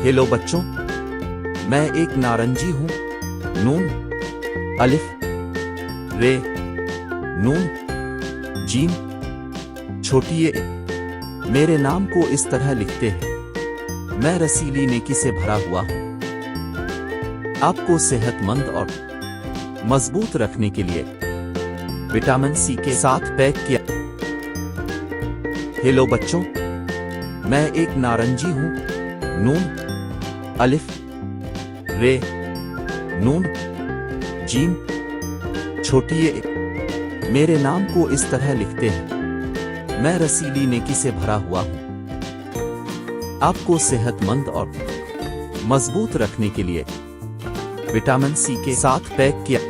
Hello बच्चों, मैं एक नारंगी हूँ। नून अलिफ रे नून जीम छोटी ए। मेरे नाम को इस तरह लिखते हैं। मैं रसीली नेकी से भरा हुआ हूँ। आपको सेहतमंद और मजबूत रखने के लिए विटामिन सी के साथ पैक किया। हेलो बच्चों, मैं एक नारंगी हूँ। नून अलिफ रे नून जीम छोटी ए। मेरे नाम को इस तरह लिखते हैं। मैं रसीली नेकी से भरा हुआ हूँ। आपको सेहतमंद और मजबूत रखने के लिए विटामिन सी के साथ पैक किया।